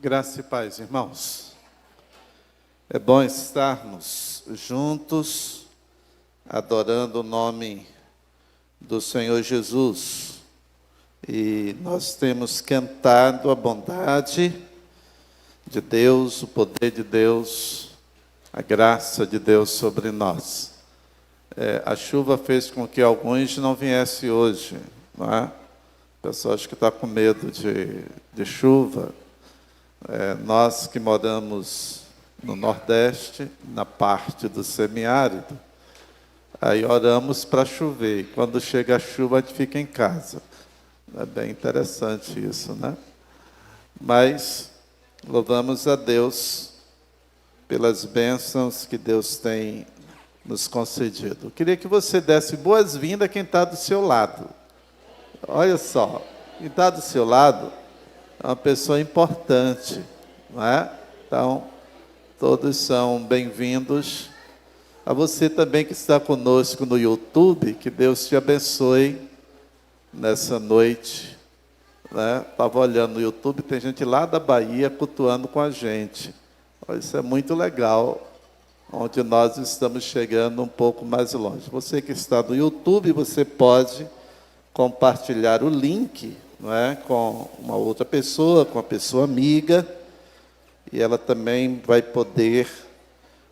Graça e paz, irmãos. É bom estarmos juntos, adorando o nome do Senhor Jesus. E nós temos cantado a bondade de Deus, o poder de Deus, a graça de Deus sobre nós. A chuva fez com que alguns não viessem hoje, não é? O pessoal acho que está com medo de chuva. Nós que moramos no Nordeste, na parte do semiárido, aí oramos para chover. E quando chega a chuva, a gente fica em casa. É bem interessante isso, né? Mas louvamos a Deus pelas bênçãos que Deus tem nos concedido. Eu queria que você desse boas-vindas a quem está do seu lado. Olha só, quem está do seu lado é uma pessoa importante, não é? Então, todos são bem-vindos. A você também que está conosco no YouTube, que Deus te abençoe nessa noite. Estava olhando no YouTube, tem gente lá da Bahia cultuando com a gente. Isso é muito legal, onde nós estamos chegando um pouco mais longe. Você que está no YouTube, você pode compartilhar o link, não é, com uma outra pessoa, com uma pessoa amiga, e ela também vai poder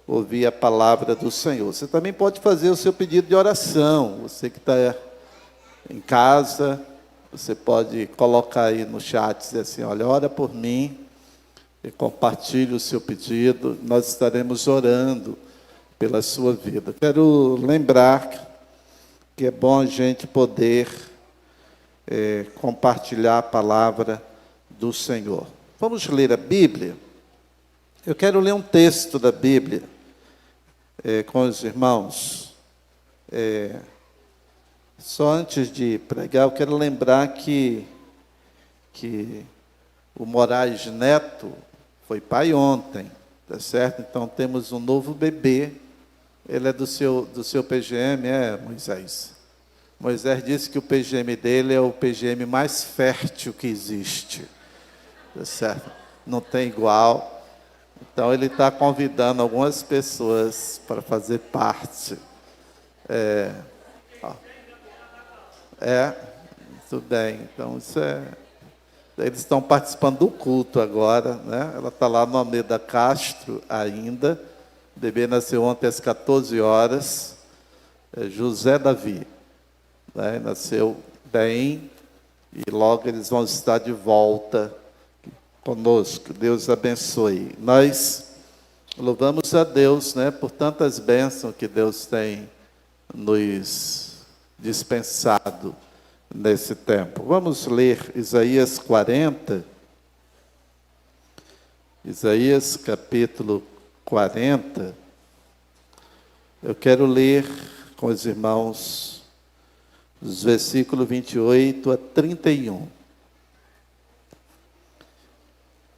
ouvir a palavra do Senhor. Você também pode fazer o seu pedido de oração. Você que está em casa, você pode colocar aí no chat, dizer assim, olha, ora por mim, e compartilhe o seu pedido, nós estaremos orando pela sua vida. Quero lembrar que é bom a gente poder compartilhar a palavra do Senhor. Vamos ler a Bíblia? Eu quero ler um texto da Bíblia com os irmãos. Só antes de pregar, eu quero lembrar que o Moraes Neto foi pai ontem, tá certo? Então temos um novo bebê. Ele é do seu PGM, Moisés? Moisés disse que o PGM dele é o PGM mais fértil que existe, tá certo? Não tem igual. Então ele está convidando algumas pessoas para fazer parte. Muito bem. Então eles estão participando do culto agora, né? Ela está lá no Almeida Castro ainda. O bebê nasceu ontem às 14 horas. José Davi. Né? Nasceu bem e logo eles vão estar de volta conosco. Deus abençoe. Nós louvamos a Deus, né, por tantas bênçãos que Deus tem nos dispensado nesse tempo. Vamos ler Isaías 40. Isaías capítulo 40. Eu quero ler com os irmãos os versículos 28 a 31.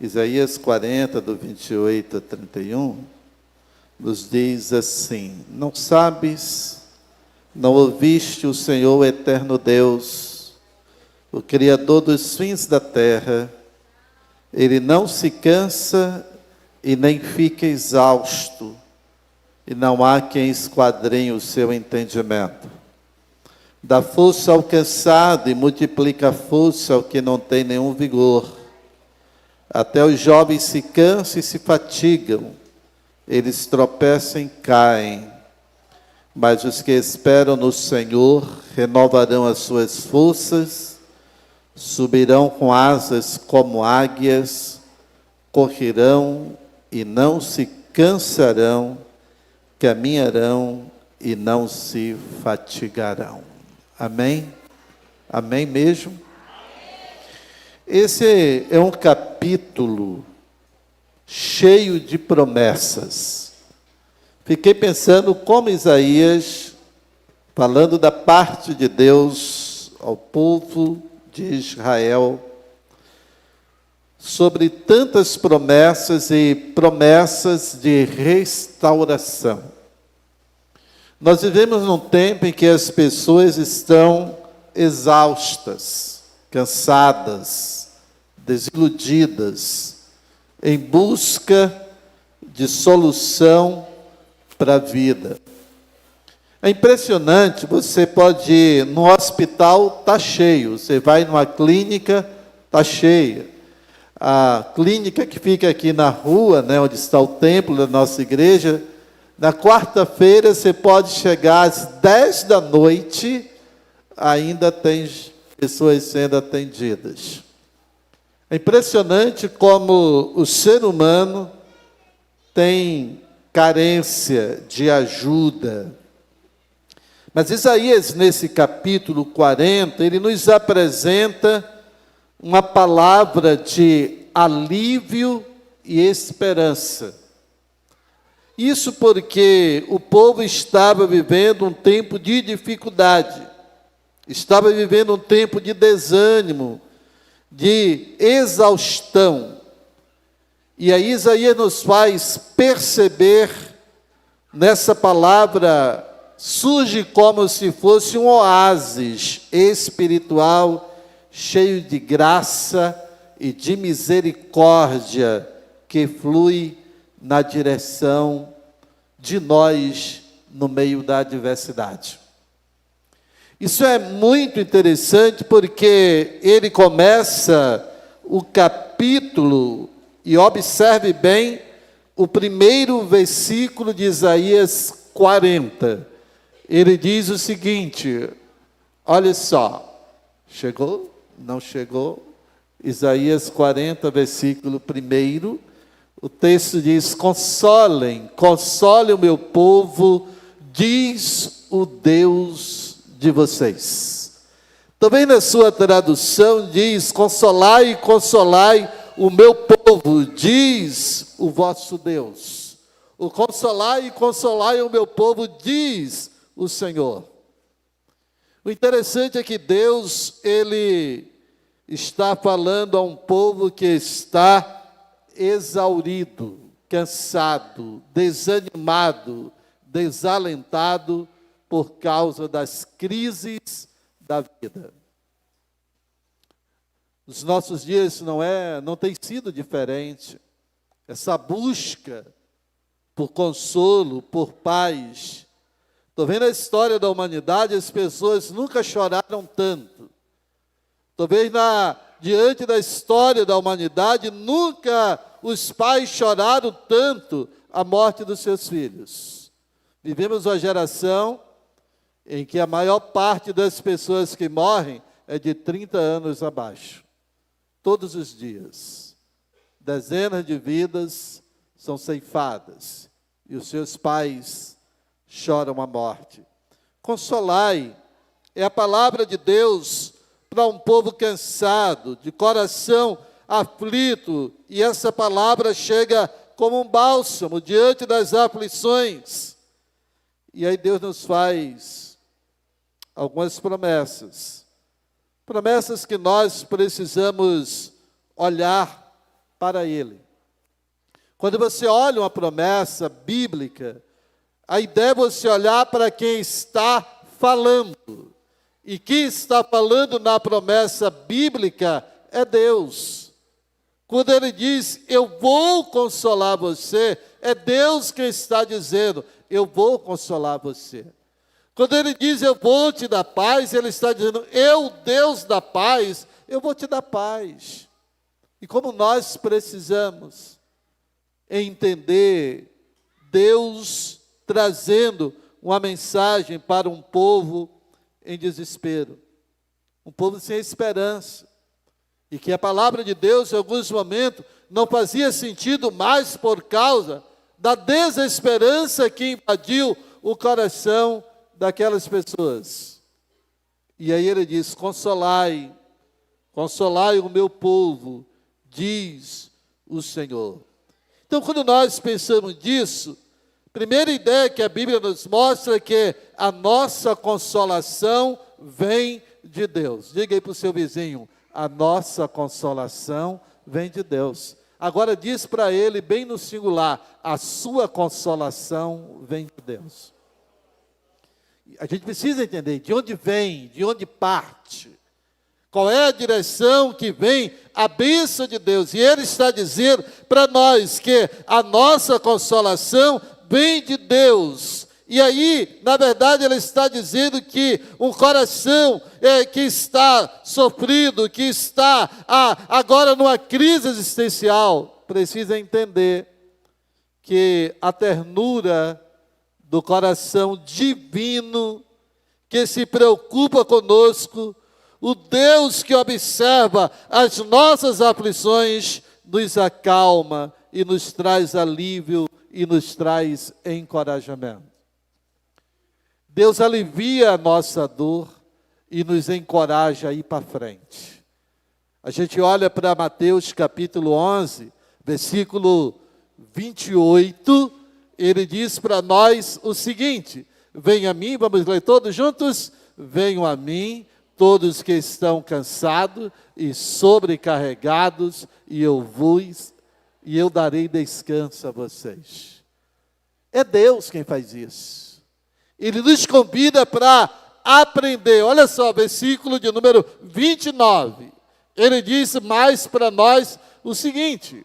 Isaías 40, do 28 a 31, nos diz assim: Não sabes, não ouviste o Senhor eterno Deus, o Criador dos fins da terra, Ele não se cansa e nem fica exausto, e não há quem esquadrinhe o seu entendimento. Dá força ao cansado e multiplica a força ao que não tem nenhum vigor. Até os jovens se cansam e se fatigam, eles tropeçam e caem. Mas os que esperam no Senhor renovarão as suas forças, subirão com asas como águias, correrão e não se cansarão, caminharão e não se fatigarão. Amém? Amém mesmo? Esse é um capítulo cheio de promessas. Fiquei pensando como Isaías, falando da parte de Deus ao povo de Israel, sobre tantas promessas e promessas de restauração. Nós vivemos num tempo em que as pessoas estão exaustas, cansadas, desiludidas, em busca de solução para a vida. É impressionante, você pode ir no hospital, está cheio. Você vai numa clínica, está cheia. A clínica que fica aqui na rua, né, onde está o templo da nossa igreja, na quarta-feira você pode chegar às 10 da noite, ainda tem pessoas sendo atendidas. É impressionante como o ser humano tem carência de ajuda. Mas Isaías, nesse capítulo 40, ele nos apresenta uma palavra de alívio e esperança. Isso porque o povo estava vivendo um tempo de dificuldade, estava vivendo um tempo de desânimo, de exaustão. E aí Isaías nos faz perceber, nessa palavra, surge como se fosse um oásis espiritual, cheio de graça e de misericórdia, que flui na direção de nós no meio da adversidade. Isso é muito interessante porque ele começa o capítulo, e observe bem o primeiro versículo de Isaías 40. Ele diz o seguinte, olha só, chegou? Não chegou? Isaías 40, versículo 1, o texto diz, consolem o meu povo, diz o Deus de vocês. Também na sua tradução diz, consolai o meu povo, diz o vosso Deus. O consolai o meu povo, diz o Senhor. O interessante é que Deus, ele está falando a um povo que está exaurido, cansado, desanimado, desalentado por causa das crises da vida. Nos nossos dias não tem sido diferente. Essa busca por consolo, por paz. Estou vendo a história da humanidade, as pessoas nunca choraram tanto. Estou vendo diante da história da humanidade, nunca os pais choraram tanto a morte dos seus filhos. Vivemos uma geração em que a maior parte das pessoas que morrem é de 30 anos abaixo. Todos os dias. Dezenas de vidas são ceifadas. E os seus pais choram a morte. Consolai é a palavra de Deus para um povo cansado, de coração aflito, e essa palavra chega como um bálsamo diante das aflições. E aí Deus nos faz algumas promessas. Promessas que nós precisamos olhar para Ele. Quando você olha uma promessa bíblica, a ideia é você olhar para quem está falando. E quem está falando na promessa bíblica é Deus. Quando Ele diz, eu vou consolar você, é Deus quem está dizendo, eu vou consolar você. Quando Ele diz, eu vou te dar paz, Ele está dizendo, eu, Deus da paz, eu vou te dar paz. E como nós precisamos entender Deus trazendo uma mensagem para um povo em desespero, um povo sem esperança, e que a palavra de Deus, em alguns momentos, não fazia sentido mais por causa da desesperança que invadiu o coração daquelas pessoas. E aí ele diz, consolai o meu povo, diz o Senhor. Então, quando nós pensamos nisso, a primeira ideia que a Bíblia nos mostra é que a nossa consolação vem de Deus. Diga aí para o seu vizinho, a nossa consolação vem de Deus. Agora diz para ele, bem no singular, a sua consolação vem de Deus. A gente precisa entender de onde vem, de onde parte. Qual é a direção que vem a bênção de Deus? E Ele está dizendo para nós que a nossa consolação vem de Deus. E aí, na verdade, Ele está dizendo que um coração que está sofrido, que está agora numa crise existencial, precisa entender que a ternura do coração divino, que se preocupa conosco, o Deus que observa as nossas aflições, nos acalma e nos traz alívio e nos traz encorajamento. Deus alivia a nossa dor e nos encoraja a ir para frente. A gente olha para Mateus capítulo 11, versículo 28, ele diz para nós o seguinte: venham a mim, vamos ler todos juntos? Venham a mim, todos que estão cansados e sobrecarregados, e eu darei descanso a vocês. É Deus quem faz isso. Ele nos convida para aprender. Olha só, versículo de número 29. Ele diz mais para nós o seguinte: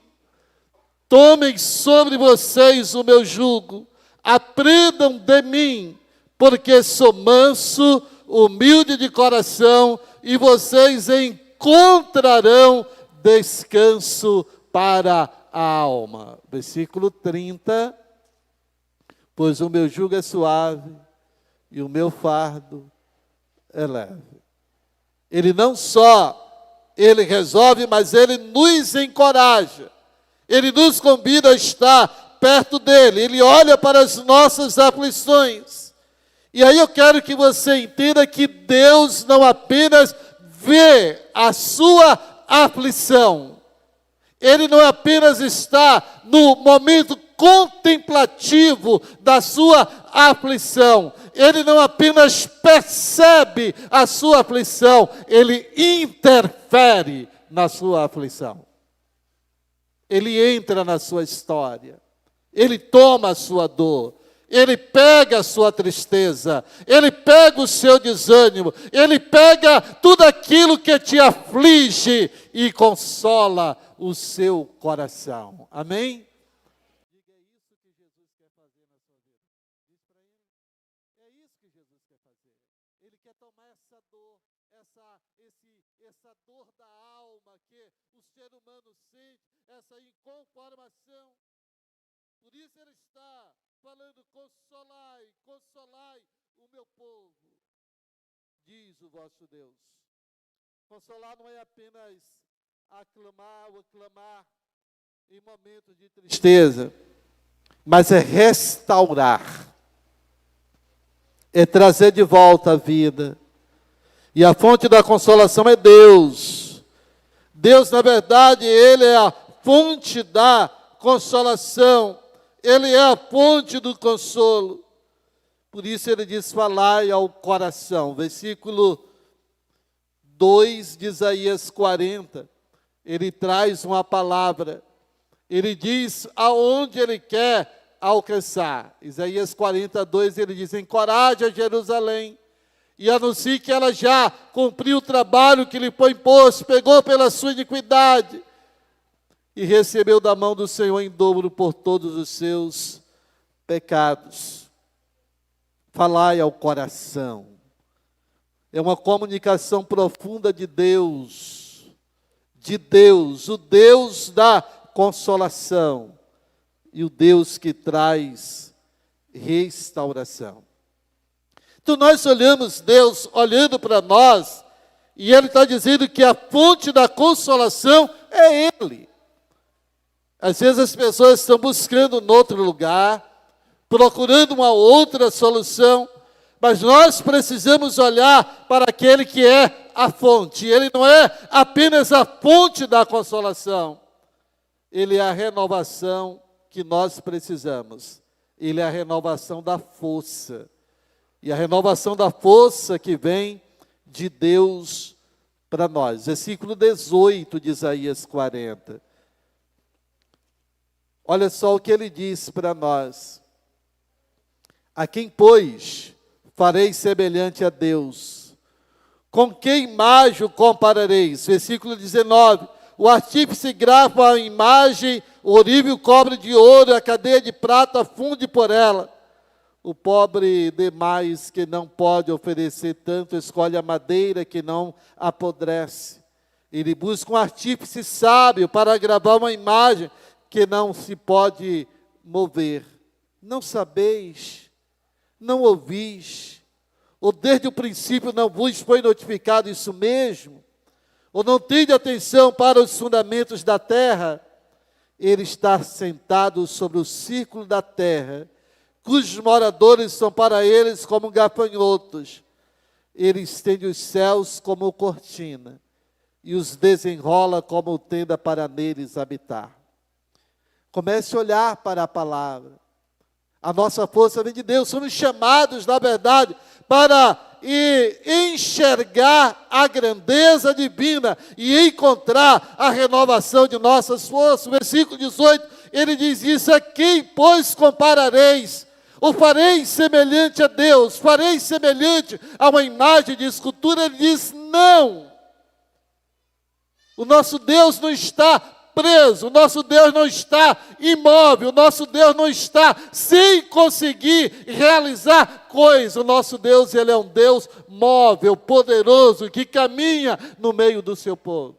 tomem sobre vocês o meu jugo, aprendam de mim, porque sou manso, humilde de coração, e vocês encontrarão descanso para a alma. Versículo 30. Pois o meu jugo é suave e o meu fardo é leve. Ele não só ele resolve, mas ele nos encoraja. Ele nos convida a estar perto dele. Ele olha para as nossas aflições. E aí eu quero que você entenda que Deus não apenas vê a sua aflição. Ele não apenas está no momento contemplativo da sua aflição. Ele não apenas percebe a sua aflição, ele interfere na sua aflição. Ele entra na sua história. Ele toma a sua dor. Ele pega a sua tristeza, ele pega o seu desânimo, ele pega tudo aquilo que te aflige e consola o seu coração. Amém? Diga, é isso que Jesus quer fazer na sua vida. Diz para ele, é isso que Jesus quer fazer. Ele quer tomar essa dor, essa dor da alma que o ser humano sente, essa inconformação. Por isso ele está falando: consolai, consolai o meu povo, diz o vosso Deus. Consolar não é apenas aclamar ou clamar em momentos de tristeza, mas é restaurar, é trazer de volta a vida. E a fonte da consolação é Deus. Deus, na verdade, Ele é a fonte da consolação. Ele é a fonte do consolo. Por isso ele diz: falai ao coração. Versículo 2 de Isaías 40. Ele traz uma palavra. Ele diz aonde ele quer alcançar. Isaías 42, ele diz: encoraja Jerusalém e anuncie que ela já cumpriu o trabalho que lhe foi imposto, pegou pela sua iniquidade e recebeu da mão do Senhor em dobro por todos os seus pecados. Falai ao coração. É uma comunicação profunda de Deus, o Deus da consolação e o Deus que traz restauração. Então nós olhamos Deus olhando para nós e Ele está dizendo que a fonte da consolação é Ele. Às vezes as pessoas estão buscando em outro lugar, procurando uma outra solução, mas nós precisamos olhar para aquele que é a fonte. Ele não é apenas a fonte da consolação, ele é a renovação que nós precisamos. Ele é a renovação da força. E a renovação da força que vem de Deus para nós. Versículo 18 de Isaías 40. Olha só o que ele diz para nós. A quem, pois, farei semelhante a Deus? Com que imagem o comparareis? Versículo 19. O artífice grava a imagem, o ourive o cobre de ouro, a cadeia de prata funde por ela. O pobre demais, que não pode oferecer tanto, escolhe a madeira que não apodrece. Ele busca um artífice sábio para gravar uma imagem que não se pode mover. Não sabeis, não ouvis, ou desde o princípio não vos foi notificado isso mesmo? Ou não tende atenção para os fundamentos da terra? Ele está sentado sobre o círculo da terra, cujos moradores são para eles como gafanhotos. Ele estende os céus como cortina, e os desenrola como tenda para neles habitar. Comece a olhar para a palavra. A nossa força vem de Deus. Somos chamados, na verdade, para enxergar a grandeza divina e encontrar a renovação de nossas forças. Versículo 18, ele diz isso: a quem, pois, comparareis? Ou fareis semelhante a Deus? Fareis semelhante a uma imagem de escultura? Ele diz, não. O nosso Deus não está preso, o nosso Deus não está imóvel, o nosso Deus não está sem conseguir realizar coisas. O nosso Deus, ele é um Deus móvel, poderoso, que caminha no meio do seu povo.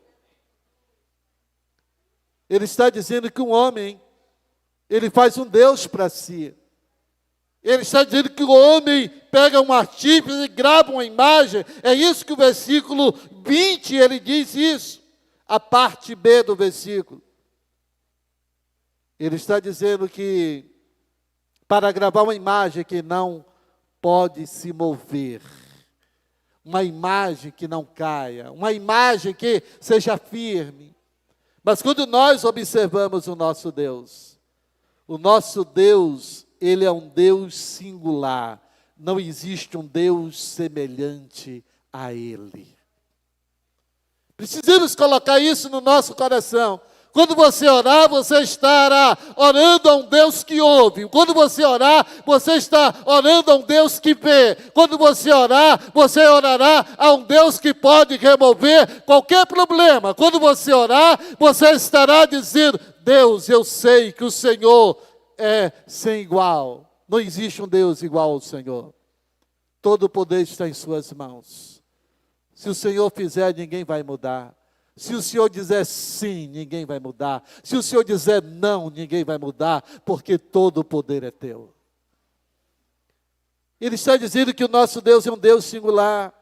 Ele está dizendo que um homem, ele faz um Deus para si. Ele está dizendo que o homem pega um artífice e grava uma imagem. É isso que o versículo 20, ele diz isso. A parte B do versículo. Ele está dizendo que para gravar uma imagem que não pode se mover, uma imagem que não caia, uma imagem que seja firme. Mas quando nós observamos o nosso Deus, ele é um Deus singular. Não existe um Deus semelhante a Ele. Precisamos colocar isso no nosso coração. Quando você orar, você estará orando a um Deus que ouve. Quando você orar, você está orando a um Deus que vê. Quando você orar, você orará a um Deus que pode remover qualquer problema. Quando você orar, você estará dizendo, Deus, eu sei que o Senhor é sem igual. Não existe um Deus igual ao Senhor. Todo o poder está em suas mãos. Se o Senhor fizer, ninguém vai mudar. Se o Senhor dizer sim, ninguém vai mudar. Se o Senhor dizer não, ninguém vai mudar, porque todo o poder é teu. Ele está dizendo que o nosso Deus é um Deus singular.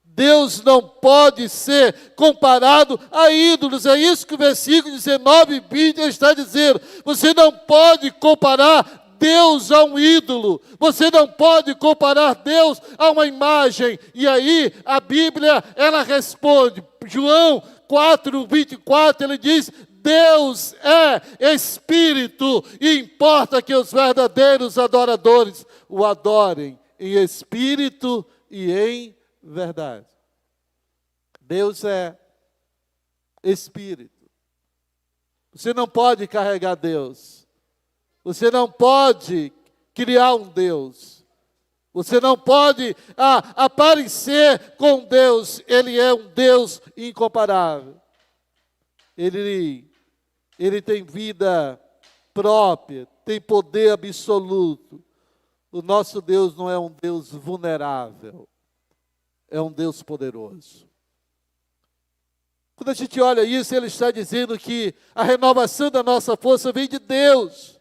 Deus não pode ser comparado a ídolos. É isso que o versículo 19 e 20 está dizendo. Você não pode comparar Deus a um ídolo. Você não pode comparar Deus a uma imagem. E aí a Bíblia, ela responde. João 4:24, ele diz, Deus é Espírito e importa que os verdadeiros adoradores o adorem em Espírito e em verdade. Deus é Espírito. Você não pode carregar Deus. Você não pode criar um Deus. Você não pode aparecer com Deus. Ele é um Deus incomparável. Ele tem vida própria, tem poder absoluto. O nosso Deus não é um Deus vulnerável. É um Deus poderoso. Quando a gente olha isso, ele está dizendo que a renovação da nossa força vem de Deus.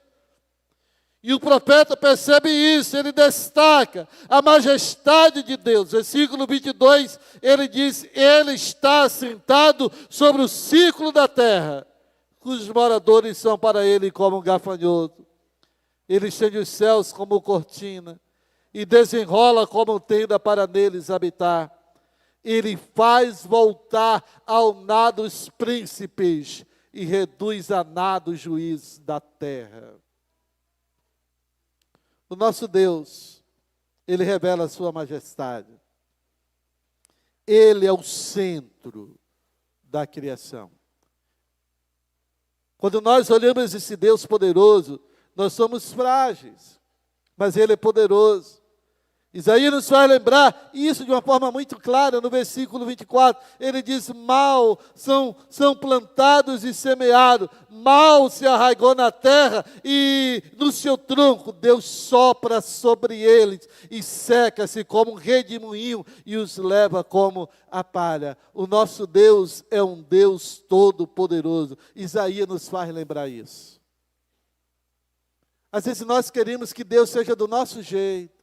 E o profeta percebe isso, ele destaca a majestade de Deus. Versículo 22, ele diz, ele está assentado sobre o círculo da terra, cujos moradores são para ele como um gafanhoto. Ele estende os céus como cortina, e desenrola como tenda para neles habitar. Ele faz voltar ao nado os príncipes, e reduz a nada os juízes da terra. O nosso Deus, ele revela a sua majestade. Ele é o centro da criação. Quando nós olhamos esse Deus poderoso, nós somos frágeis, mas ele é poderoso. Isaías nos faz lembrar isso de uma forma muito clara, no versículo 24, ele diz, mal são plantados e semeados, mal se arraigou na terra e no seu tronco Deus sopra sobre eles e seca-se como um redemoinho e os leva como a palha. O nosso Deus é um Deus todo-poderoso. Isaías nos faz lembrar isso. Às vezes nós queremos que Deus seja do nosso jeito.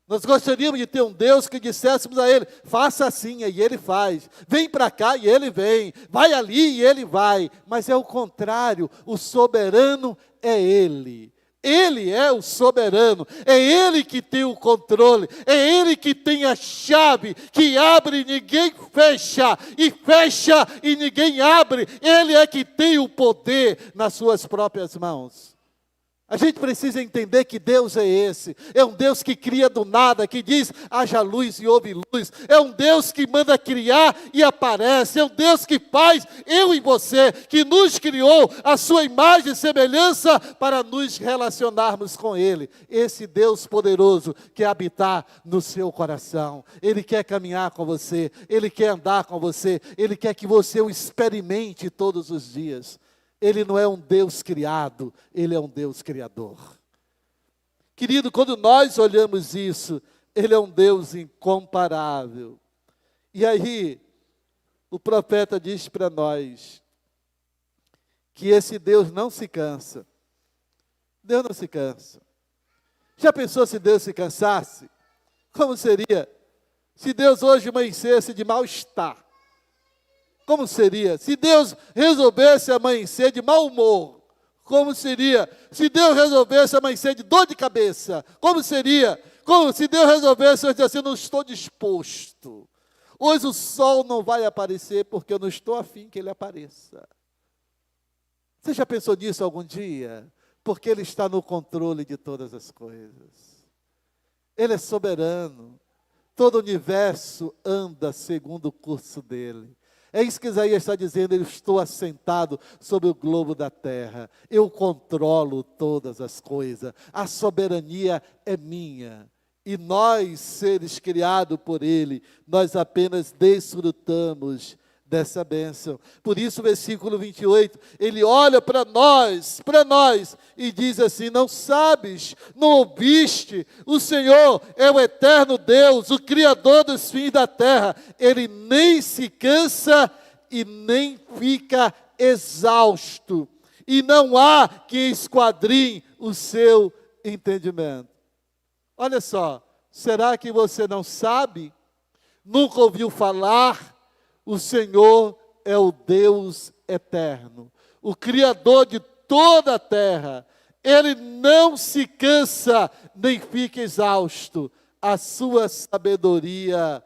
Nós gostaríamos de ter um Deus que disséssemos a Ele, faça assim, e Ele faz. Vem para cá, e Ele vem. Vai ali, e Ele vai. Mas é o contrário, o soberano é Ele. Ele é o soberano, é Ele que tem o controle, é Ele que tem a chave, que abre e ninguém fecha, e fecha e ninguém abre. Ele é que tem o poder nas suas próprias mãos. A gente precisa entender que Deus é esse. É um Deus que cria do nada, que diz, haja luz e houve luz. É um Deus que manda criar e aparece. É um Deus que faz eu e você, que nos criou a sua imagem e semelhança para nos relacionarmos com Ele. Esse Deus poderoso quer habitar no seu coração. Ele quer caminhar com você. Ele quer andar com você. Ele quer que você o experimente todos os dias. Ele não é um Deus criado, Ele é um Deus criador. Querido, quando nós olhamos isso, Ele é um Deus incomparável. E aí, o profeta diz para nós que esse Deus não se cansa. Deus não se cansa. Já pensou se Deus se cansasse? Como seria se Deus hoje amanhecesse de mal-estar? Como seria? Se Deus resolvesse amanhecer de mau humor, como seria? Se Deus resolvesse amanhecer de dor de cabeça, como seria? Como se Deus resolvesse dizer assim, não estou disposto. Hoje o sol não vai aparecer porque eu não estou afim que ele apareça. Você já pensou nisso algum dia? Porque Ele está no controle de todas as coisas. Ele é soberano. Todo o universo anda segundo o curso dele. É isso que Isaías está dizendo, eu estou assentado sobre o globo da terra, eu controlo todas as coisas, a soberania é minha, e nós, seres criados por Ele, nós apenas desfrutamos dessa bênção. Por isso, o versículo 28, ele olha para nós, e diz assim, não sabes, não ouviste, o Senhor é o eterno Deus, o Criador dos fins da terra, Ele nem se cansa e nem fica exausto, e não há quem esquadrinhe o seu entendimento. Olha só, será que você não sabe? Nunca ouviu falar? O Senhor é o Deus eterno, o Criador de toda a terra. Ele não se cansa, nem fica exausto. A sua sabedoria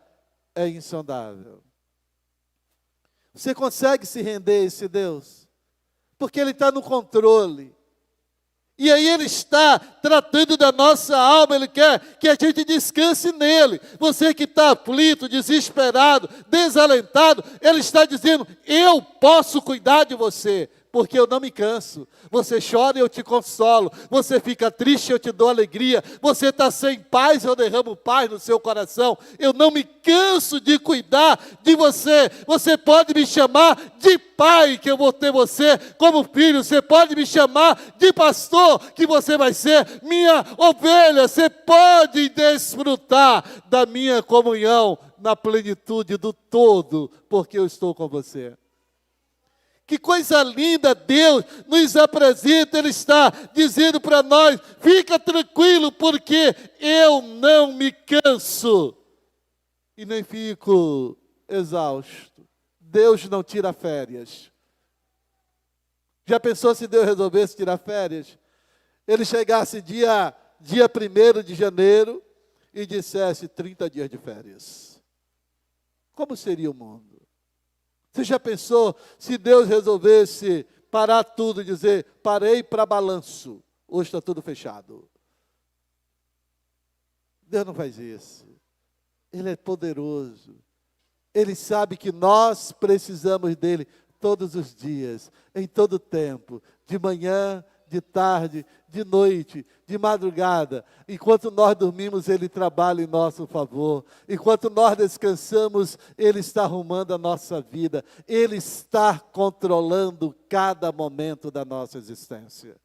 é insondável. Você consegue se render a esse Deus? Porque Ele está no controle. E aí Ele está tratando da nossa alma, Ele quer que a gente descanse nele. Você que está aflito, desesperado, desalentado, Ele está dizendo, eu posso cuidar de você, porque eu não me canso. Você chora e eu te consolo. Você fica triste, eu te dou alegria. Você está sem paz, eu derramo paz no seu coração. Eu não me canso de cuidar de você. Você pode me chamar de pai, que eu vou ter você como filho. Você pode me chamar de pastor, que você vai ser minha ovelha. Você pode desfrutar da minha comunhão na plenitude do todo, porque eu estou com você. Que coisa linda Deus nos apresenta, Ele está dizendo para nós, fica tranquilo, porque eu não me canso e nem fico exausto. Deus não tira férias. Já pensou se Deus resolvesse tirar férias? Ele chegasse dia 1º de janeiro e dissesse 30 dias de férias. Como seria o mundo? Você já pensou se Deus resolvesse parar tudo e dizer, parei para balanço, hoje está tudo fechado? Deus não faz isso. Ele é poderoso. Ele sabe que nós precisamos dele todos os dias, em todo tempo, de manhã, de tarde, de noite, de madrugada. Enquanto nós dormimos, Ele trabalha em nosso favor. Enquanto nós descansamos, Ele está arrumando a nossa vida. Ele está controlando cada momento da nossa existência.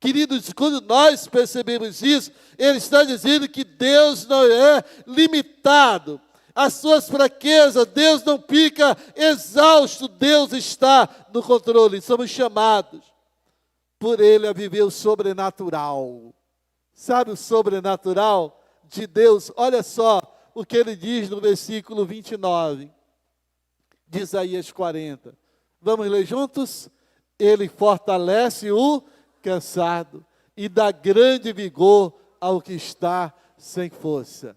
Queridos, quando nós percebemos isso, Ele está dizendo que Deus não é limitado às suas fraquezas. Deus não fica exausto, Deus está no controle. Somos chamados por Ele a viver o sobrenatural. Sabe o sobrenatural de Deus? Olha só o que Ele diz no versículo 29 de Isaías 40. Vamos ler juntos? Ele fortalece o cansado e dá grande vigor ao que está sem força.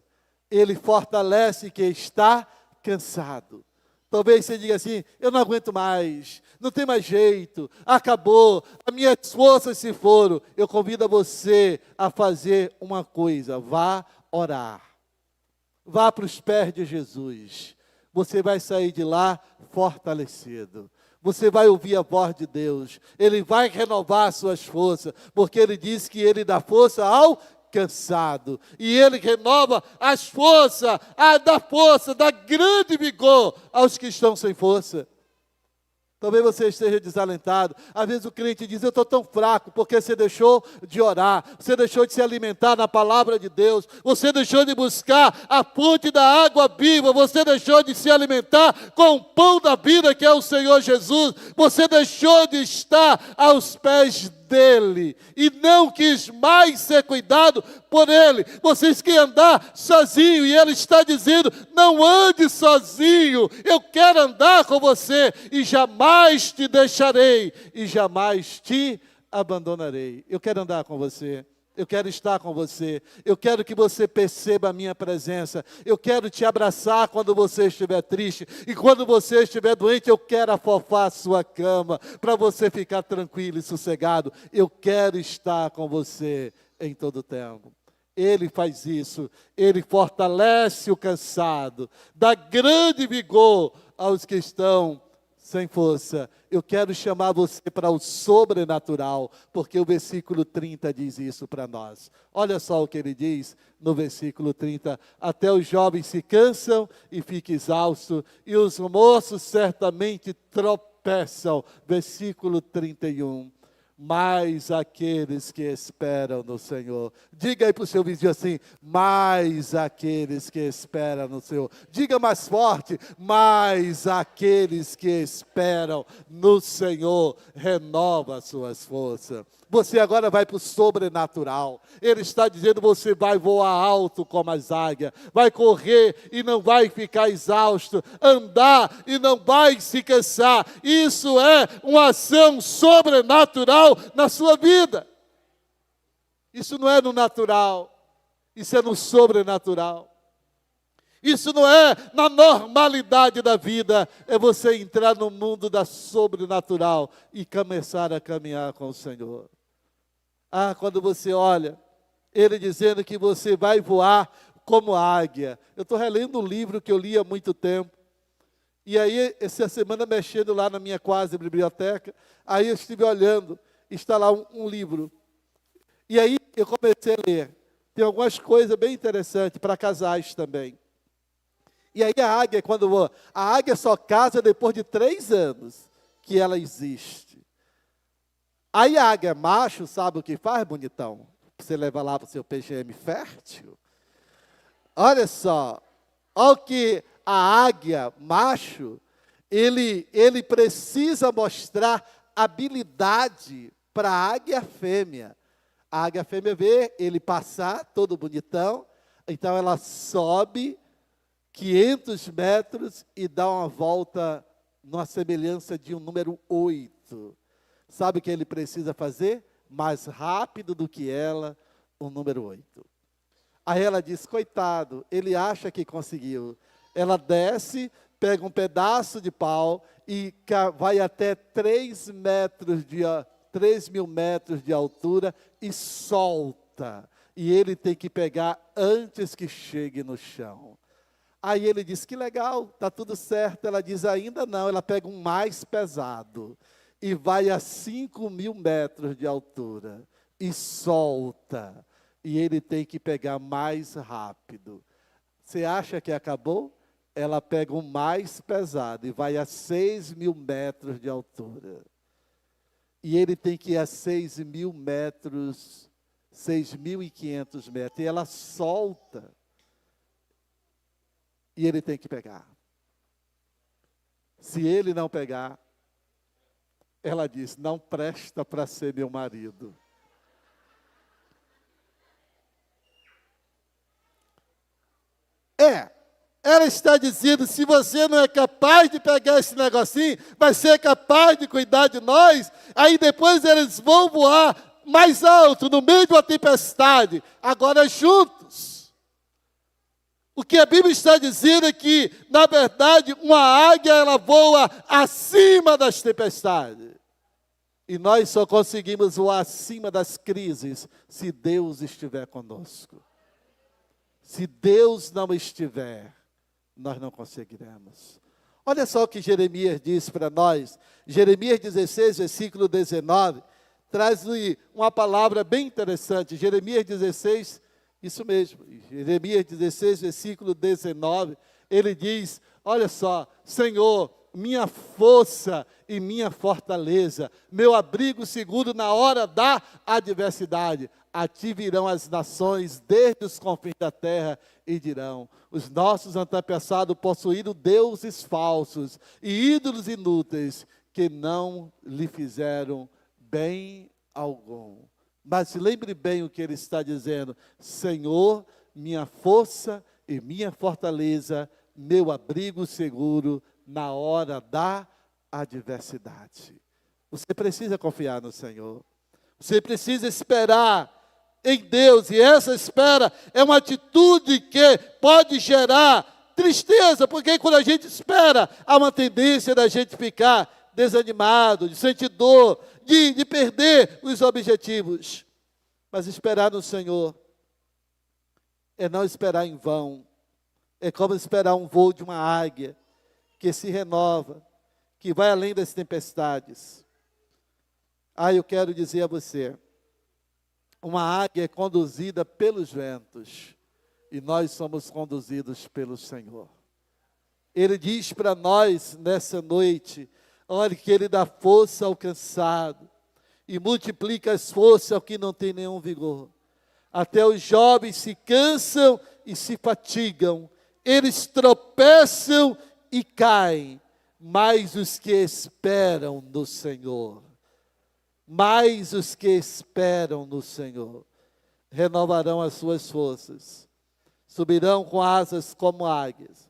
Ele fortalece quem está cansado. Talvez você diga assim: eu não aguento mais, não tem mais jeito, acabou, as minhas forças se foram. Eu convido a você a fazer uma coisa: vá orar. Vá para os pés de Jesus. Você vai sair de lá fortalecido. Você vai ouvir a voz de Deus. Ele vai renovar as suas forças, porque Ele diz que Ele dá força ao cansado. E Ele renova as forças, dá grande vigor aos que estão sem força. Talvez você esteja desalentado. Às vezes o crente diz: eu estou tão fraco, porque você deixou de orar, você deixou de se alimentar na palavra de Deus, você deixou de buscar a fonte da água viva, você deixou de se alimentar com o pão da vida que é o Senhor Jesus, você deixou de estar aos pés dEle, e não quis mais ser cuidado por Ele. Vocês querem andar sozinho, e Ele está dizendo: não ande sozinho, eu quero andar com você, e jamais te deixarei, e jamais te abandonarei. Eu quero andar com você. Eu quero estar com você. Eu quero que você perceba a minha presença. Eu quero te abraçar quando você estiver triste. E quando você estiver doente, eu quero afofar a sua cama para você ficar tranquilo e sossegado. Eu quero estar com você em todo o tempo. Ele faz isso. Ele fortalece o cansado. Dá grande vigor aos que estão sem força. Eu quero chamar você para o sobrenatural, porque o versículo 30 diz isso para nós. Olha só o que ele diz no versículo 30. Até os jovens se cansam e ficam exaustos, e os moços certamente tropeçam. Versículo 31. Mas aqueles que esperam no Senhor. Diga aí para o seu vizinho assim: mas aqueles que esperam no Senhor. Diga mais forte: mas aqueles que esperam no Senhor renova as suas forças. Você agora vai para o sobrenatural. Ele está dizendo: você vai voar alto como as águias, vai correr e não vai ficar exausto, andar e não vai se cansar. Isso é uma ação sobrenatural na sua vida. Isso não é no natural, isso é no sobrenatural. Isso não é na normalidade da vida, é você entrar no mundo da sobrenatural e começar a caminhar com o Senhor. Quando você olha, Ele dizendo que você vai voar como águia. Eu estou relendo um livro que eu li há muito tempo. E aí, essa semana, mexendo lá na minha quase biblioteca, aí eu estive olhando, está lá um livro. E aí eu comecei a ler. Tem algumas coisas bem interessantes para casais também. E aí a águia, a águia só casa depois de 3 anos que ela existe. Aí a águia macho, sabe o que faz, bonitão? Você leva lá para o seu PGM fértil. Olha só, olha o que a águia macho, ele precisa mostrar habilidade para a águia fêmea. A águia fêmea vê ele passar, todo bonitão, então ela sobe 500 metros e dá uma volta numa semelhança de um número 8. Sabe o que ele precisa fazer? Mais rápido do que ela, o número 8. Aí ela diz: coitado, ele acha que conseguiu. Ela desce, pega um pedaço de pau e vai até 3 mil metros de altura e solta. E ele tem que pegar antes que chegue no chão. Aí ele diz: que legal, está tudo certo. Ela diz: ainda não. Ela pega um mais pesado. e vai a 5.000 metros de altura e solta. E ele tem que pegar mais rápido. Você acha que acabou? Ela pega o mais pesado e vai a 6.000 metros de altura. E ele tem que ir a 6.000 metros, 6.500 metros. E ela solta. E ele tem que pegar. Se ele não pegar, ela diz, não presta para ser meu marido. Ela está dizendo, se você não é capaz de pegar esse negocinho, vai ser capaz de cuidar de nós, aí depois eles vão voar mais alto, no meio de uma tempestade, agora juntos. O que a Bíblia está dizendo é que, na verdade, uma águia, ela voa acima das tempestades. E nós só conseguimos voar acima das crises, se Deus estiver conosco. Se Deus não estiver, nós não conseguiremos. Olha só o que Jeremias diz para nós. Jeremias 16, versículo 19, traz uma palavra bem interessante. Jeremias 16, isso mesmo, Jeremias 16, versículo 19, ele diz, olha só, Senhor, minha força e minha fortaleza, meu abrigo seguro na hora da adversidade. A ti virão as nações desde os confins da terra e dirão, os nossos antepassados possuíram deuses falsos e ídolos inúteis que não lhe fizeram bem algum. Mas lembre bem o que ele está dizendo, Senhor, minha força e minha fortaleza, meu abrigo seguro na hora da adversidade. Você precisa confiar no Senhor. Você precisa esperar em Deus, e essa espera é uma atitude que pode gerar tristeza, porque quando a gente espera, há uma tendência da gente ficar desanimado, de sentir dor, de perder os objetivos. Mas esperar no Senhor é não esperar em vão, é como esperar um voo de uma águia, que se renova, que vai além das tempestades. Eu quero dizer a você, uma águia é conduzida pelos ventos, e nós somos conduzidos pelo Senhor. Ele diz para nós nessa noite, olha que Ele dá força ao cansado, e multiplica as forças ao que não tem nenhum vigor. Até os jovens se cansam e se fatigam, eles tropeçam e caem, mas os que esperam no Senhor, mas os que esperam no Senhor, renovarão as suas forças, subirão com asas como águias,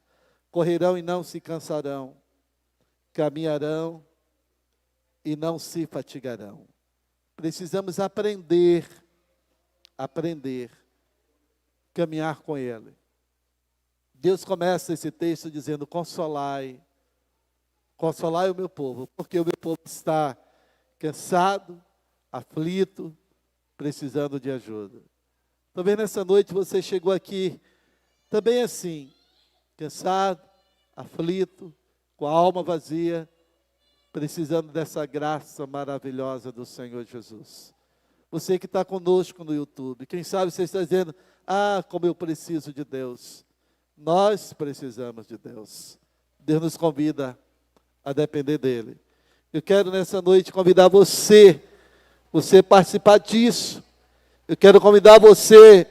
correrão e não se cansarão, caminharão e não se fatigarão. Precisamos aprender, caminhar com Ele. Deus começa esse texto dizendo, consolai o meu povo, porque o meu povo está cansado, aflito, precisando de ajuda. Talvez nessa noite você chegou aqui também assim, cansado, aflito, com a alma vazia, precisando dessa graça maravilhosa do Senhor Jesus. Você que está conosco no YouTube, quem sabe você está dizendo, como eu preciso de Deus. Nós precisamos de Deus. Deus nos convida a depender dEle. Eu quero nessa noite convidar você participar disso. Eu quero convidar você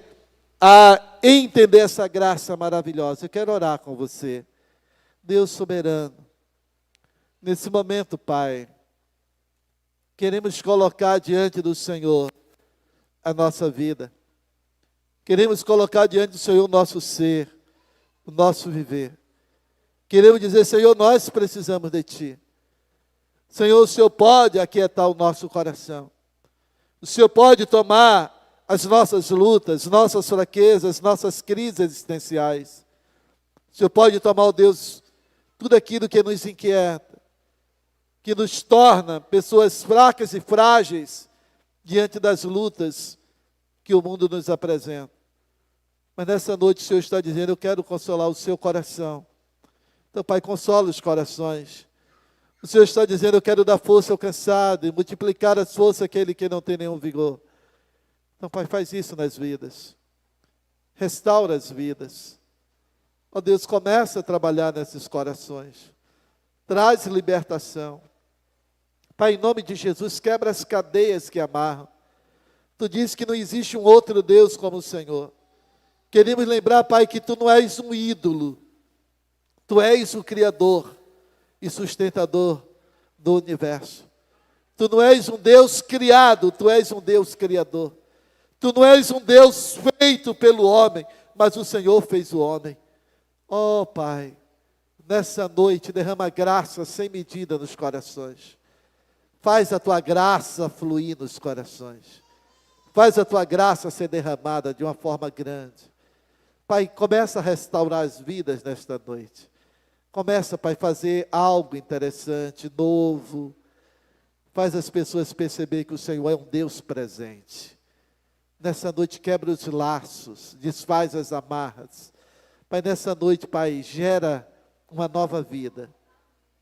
a entender essa graça maravilhosa. Eu quero orar com você. Deus soberano, nesse momento, Pai, queremos colocar diante do Senhor a nossa vida. Queremos colocar diante do Senhor o nosso ser, o nosso viver. Queremos dizer, Senhor, nós precisamos de Ti. Senhor, o Senhor pode aquietar o nosso coração. O Senhor pode tomar as nossas lutas, nossas fraquezas, nossas crises existenciais. O Senhor pode tomar, ó Deus, tudo aquilo que nos inquieta, que nos torna pessoas fracas e frágeis diante das lutas que o mundo nos apresenta. Mas nessa noite o Senhor está dizendo, eu quero consolar o seu coração. Então, Pai, consola os corações. O Senhor está dizendo, eu quero dar força ao cansado e multiplicar as forças àquele que não tem nenhum vigor. Então, Pai, faz isso nas vidas. Restaura as vidas. Ó Deus, começa a trabalhar nesses corações. Traz libertação. Pai, em nome de Jesus, quebra as cadeias que amarram. Tu diz que não existe um outro Deus como o Senhor. Queremos lembrar, Pai, que Tu não és um ídolo. Tu és o Criador e sustentador do universo. Tu não és um Deus criado, Tu és um Deus criador. Tu não és um Deus feito pelo homem, mas o Senhor fez o homem. Oh, Pai, nessa noite derrama graça sem medida nos corações. Faz a Tua graça fluir nos corações. Faz a Tua graça ser derramada de uma forma grande. Pai, começa a restaurar as vidas nesta noite. Começa, Pai, a fazer algo interessante, novo. Faz as pessoas perceberem que o Senhor é um Deus presente. Nessa noite quebra os laços, desfaz as amarras. Pai, nessa noite, Pai, gera uma nova vida,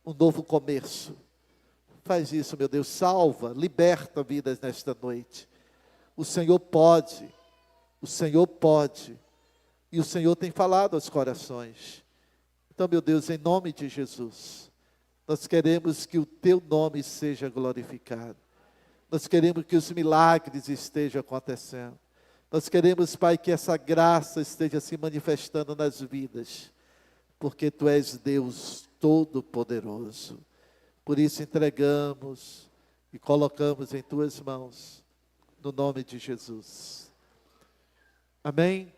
um novo começo. Faz isso, meu Deus, salva, liberta vidas nesta noite. O Senhor pode, e o Senhor tem falado aos corações. Então, meu Deus, em nome de Jesus, nós queremos que o Teu nome seja glorificado. Nós queremos que os milagres estejam acontecendo. Nós queremos, Pai, que essa graça esteja se manifestando nas vidas, porque Tu és Deus Todo-Poderoso. Por isso entregamos e colocamos em Tuas mãos, no nome de Jesus. Amém?